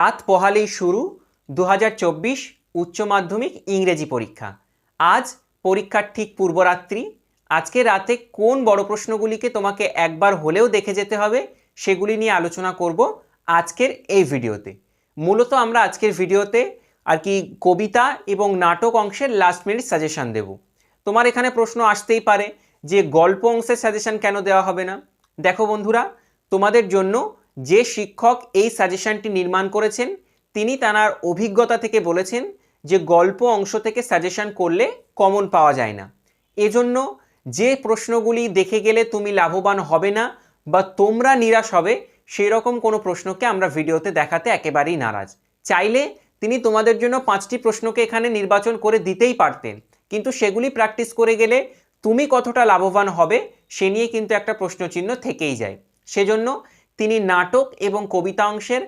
রাত পোহালেই শুরু 2024 উচ্চ মাধ্যমিক ইংরেজি পরীক্ষা। আজ পরীক্ষার ঠিক পূর্বরাত্রি। আজকে রাতে কোন বড় প্রশ্নগুলিকে তোমাকে একবার হলেও দেখে যেতে হবে সেগুলি নিয়ে আলোচনা করব আজকের এই ভিডিওতে। মূলত আমরা আজকের ভিডিওতে আর কি কবিতা এবং নাটক অংশের লাস্ট মিনিট সাজেশন দেব। তোমার এখানে প্রশ্ন আসতেই পারে যে গল্প অংশের সাজেশন কেন দেওয়া হবে না। দেখো বন্ধুরা, তোমাদের জন্য যে শিক্ষক এই সাজেশনটি নির্মাণ করেছেন তিনি তার অভিজ্ঞতা থেকে বলেছেন যে গল্প অংশ থেকে সাজেশন করলে কমন পাওয়া যায় না। এজন্য যে প্রশ্নগুলি দেখে গেলে তুমি লাভবান হবে না বা তোমরা নিরাশ হবে সেই রকম কোনো প্রশ্নকে আমরা ভিডিওতে দেখাতে একেবারেই নারাজ। চাইলে তিনি তোমাদের জন্য 5টি প্রশ্নকে এখানে নির্বাচন করে দিতেই পারতেন, কিন্তু সেগুলি প্র্যাকটিস করে গেলে তুমি কতটা লাভবান হবে সে নিয়ে কিন্তু একটা প্রশ্নচিহ্ন থেকেই যায়। সেজন্য তিনি নাটক এবং কবিতা অংশের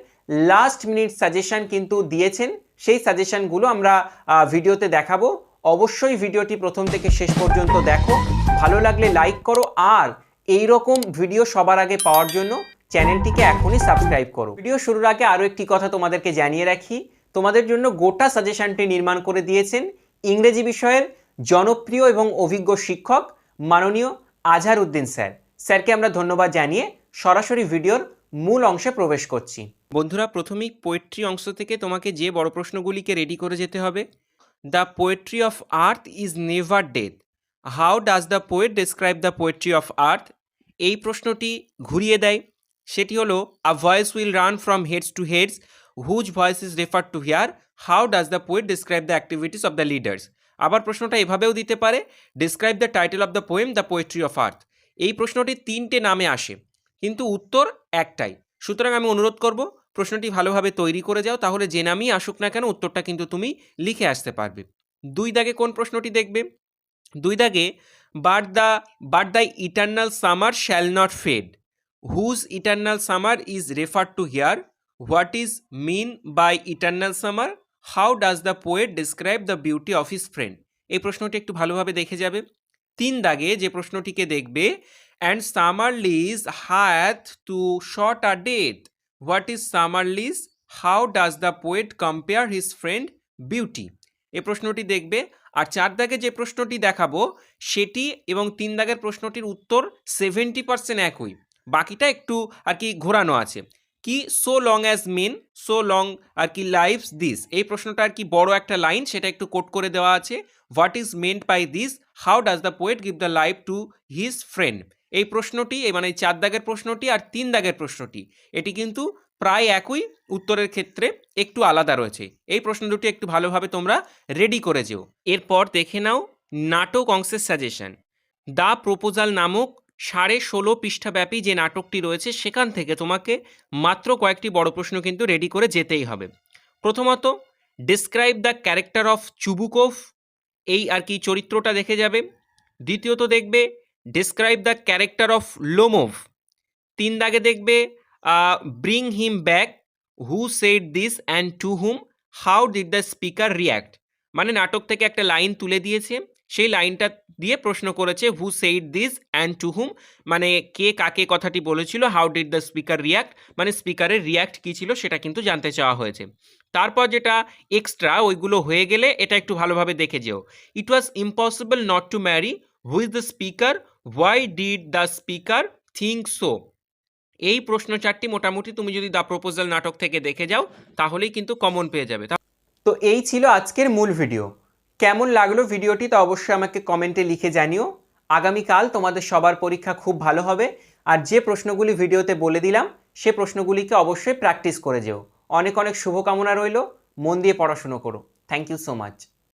লাস্ট মিনিট সাজেশন কিন্তু দিয়েছেন। সেই সাজেশনগুলো আমরা ভিডিওতে দেখাবো। অবশ্যই ভিডিওটি প্রথম থেকে শেষ পর্যন্ত দেখো। ভালো লাগলে লাইক করো, আর এই রকম ভিডিও সবার আগে পাওয়ার জন্য চ্যানেলটিকে এখনই সাবস্ক্রাইব করো। ভিডিও শুরুর আগে আরও একটি কথা তোমাদেরকে জানিয়ে রাখি, তোমাদের জন্য গোটা সাজেশনটি নির্মাণ করে দিয়েছেন ইংরেজি বিষয়ের জনপ্রিয় এবং অভিজ্ঞ শিক্ষক মাননীয় আজহারউদ্দিন স্যার। স্যারকে আমরা ধন্যবাদ জানিয়ে সরাসরি ভিডিওর মূল অংশে প্রবেশ করছি। বন্ধুরা, প্রথমেই পোয়েট্রি অংশ থেকে তোমাকে যে বড় প্রশ্নগুলিকে রেডি করে যেতে হবে। The poetry of earth is never dead, how does the poet describe the poetry of earth? এই প্রশ্নটি ঘুরিয়ে দেয়। সেটি হলো a voice will run from heads to heads, whose voice is refer to here, how does the poet describe the activities of the leaders? আবার প্রশ্নটা এভাবেও দিতে পারে, describe the title of the poem the poetry of earth. এই প্রশ্নটি 3টে নামে আসে কিন্তু উত্তর একটাই। সুতরাং আমি অনুরোধ করব প্রশ্নটি ভালোভাবে তৈরি করে যাও, তাহলে যে নামই আসুক না কেন উত্তরটা কিন্তু তুমি লিখে আসতে পারবে। 2 দাগে কোন প্রশ্নটি দেখবে? 2 দাগে but the eternal summer shall not fade, whose eternal summer is refer to here, what is mean by eternal summer, how does the poet describe the beauty of his friend? এই প্রশ্নটি একটু ভালোভাবে দেখে যাবে। 3 দাগে যে প্রশ্নটিকে দেখবে, and summer lease hath too short a date, what is summer lease, how does the poet compare his friend beauty? এই প্রশ্নটি দেখবে। আর 4 দাগে যে প্রশ্নটি দেখাবো সেটি এবং 3 দাগের প্রশ্নটির উত্তর 70% একই, বাকিটা একটু আর কি ঘোরানো আছে। কি so long as men so long আর কি লাইভস দিস, এই প্রশ্নটা আর কি বড় একটা লাইন, সেটা একটু কোট করে দেওয়া আছে। What is meant by this, how does the poet give the life to his friend? এই প্রশ্নটি মানে 4 দাগের প্রশ্নটি আর 3 দাগের প্রশ্নটি এটি কিন্তু প্রায় একই, উত্তরের ক্ষেত্রে একটু আলাদা রয়েছে। এই প্রশ্ন দুটি একটু ভালোভাবে তোমরা রেডি করে যেও। এরপর দেখে নাও নাটক অংশের সাজেশন। দ্য প্রপোজাল নামক 16.5 পৃষ্ঠাব্যাপী যে নাটকটি রয়েছে সেখান থেকে তোমাকে মাত্র কয়েকটি বড় প্রশ্ন কিন্তু রেডি করে যেতেই হবে। প্রথমত, describe the character of Chubukov, এই আর কি চরিত্রটা দেখে যাবে। দ্বিতীয়ত দেখবে describe the character of Lomov. 3 দাগে দেখবে bring him back, who said this and to whom, how did the speaker react? মানে নাটক থেকে একটা লাইন তুলে দিয়েছে, সেই লাইনটা দিয়ে প্রশ্ন করেছে who said this and to whom, মানে কে কাকে কথাটি বলেছিল, how did the speaker react, মানে স্পিকারের রিয়্যাক্ট কী ছিল সেটা কিন্তু জানতে চাওয়া হয়েছে। তারপর যেটা এক্সট্রা ওইগুলো হয়ে গেলে এটা একটু ভালোভাবে দেখে যেও। It was impossible not to marry, who is the speaker, why did the speaker think so? এই প্রশ্ন 4টি মোটামুটি তুমি যদি দ্য প্রপোজাল নাটক থেকে দেখে যাও তাহলেই কিন্তু কমন পেয়ে যাবে। তো এই ছিল আজকের মূল ভিডিও। কেমন লাগলো ভিডিওটি তা অবশ্যই আমাকে কমেন্টে লিখে জানিও। আগামীকাল তোমাদের সবার পরীক্ষা খুব ভালো হবে, আর যে প্রশ্নগুলি ভিডিওতে বলে দিলাম সে প্রশ্নগুলিকে অবশ্যই প্র্যাকটিস করে যেও। অনেক অনেক শুভকামনা রইল। মন দিয়ে পড়াশুনো করো। Thank you so much.